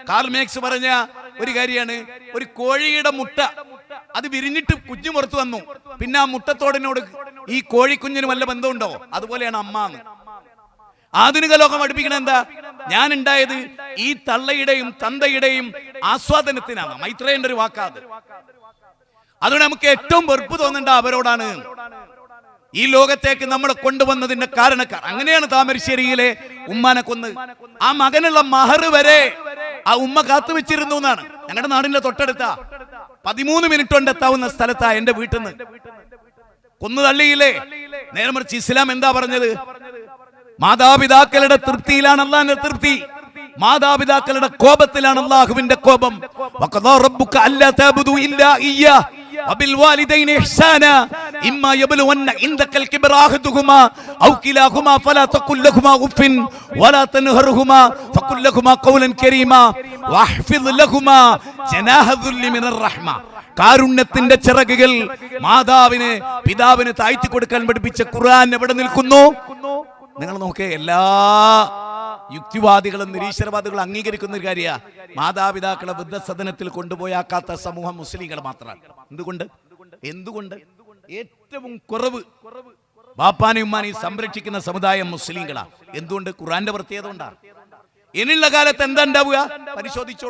Karl marks പറഞ്ഞ ഒരു കാര്യമാണ്, ഒരു കോഴിയുടെ മുട്ട അത് വിരിഞ്ഞിട്ട് കുഞ്ഞു പുറത്തു വന്നു, പിന്നെ ആ മുട്ടത്തോടിനോട് ഈ കോഴിക്കുഞ്ഞിന് വല്ല ബന്ധമുണ്ടോ? അതുപോലെയാണ് അമ്മ എന്ന്. ആധുനിക ലോകം പഠിപ്പിക്കണ എന്താ? ഞാൻ ഉണ്ടായത് ഈ തള്ളയുടെയും തന്തയുടെയും ആസ്വാദനത്തിനാണ്. മൈത്രേയന്റെ ഒരു വാക്കാത്. അതുകൊണ്ട് നമുക്ക് ഏറ്റവും വെറുപ്പ് തോന്നേണ്ട അവരോടാണ്. ഈ ലോകത്തേക്ക് നമ്മളെ കൊണ്ടുവന്നതിന്റെ കാരണക്കാർ. അങ്ങനെയാണ് താമരശ്ശേരിയിലെ ഉമ്മാനെ കൊന്ന് ആ മകനുള്ള മഹർ വരെ ആ ഉമ്മ കാത്തുവെച്ചിരുന്നു എന്നാണ്. ഞങ്ങളുടെ നാടിന്റെ തൊട്ടടുത്ത 13 മിനിറ്റ് കൊണ്ട് എത്താവുന്ന സ്ഥലത്താ എന്റെ വീട്ടിൽ നിന്ന്. കൊന്നു തള്ളിയില്ലേ? നേരെ മറിച്ച് ഇസ്ലാം എന്താ പറഞ്ഞത്? മാതാപിതാക്കളുടെ തൃപ്തിയിലാണ് അല്ലാഹുവിന്റെ തൃപ്തി, മാതാപിതാക്കളുടെ കോപത്തിലാണ് അല്ലാഹുവിന്റെ കോപം. വഖദാ റബ്ബുക അല്ലാ തഅബുദു ഇല്ലാ ഇയ്യാഹ് വബിൽവാലിദൈനി ഇഹ്സാനാ ഇമ്മാ യബ്ലുവന്ന ഇൻദകൽ കിബ്റ അഹദുഹുമാ ഔ കിലാഹുമാ ഫലാ തഖുൽ ലഹുമാ ഉഫിൻ വലാ തൻഹർഹുമാ ഫഖുൽ ലഹുമാ ഖൗലൻ കരീമാ വഹ്ഫിദ് ലഹുമാ ജനാഹ ദുല്ലി മിനർ റഹ്മ. കാരുണ്യത്തിന്റെ ചിറകുകൾ മാതാവിന് പിതാവിന് താഴ്ത്തി കൊടുക്കാൻ പഠിപ്പിച്ച ഖുർആൻ എവിടെ നിൽക്കുന്നു? നിങ്ങൾ നോക്കേ, എല്ലാ യുക്തിവാദികളും നിരീശ്വരവാദികളും അംഗീകരിക്കുന്ന ഒരു കാര്യമാണ്, മാതാപിതാക്കളെ വൃദ്ധസദനത്തിൽ കൊണ്ടുപോയാക്കാത്ത സമൂഹം മുസ്ലിങ്ങൾ മാത്രമാണ്. എന്തുകൊണ്ട് ഏറ്റവും കുറവ് ബാപ്പാനെയും ഉമ്മാനെയും സംരക്ഷിക്കുന്ന സമുദായം മുസ്ലിങ്ങളാണ്. എന്തുകൊണ്ട്? ഖുർആന്റെ പ്രത്യേകത കൊണ്ടാണ്. ഇനിയുള്ള കാലത്ത് എന്താ ഉണ്ടാവുക? പരിശോധിച്ചോളൂ.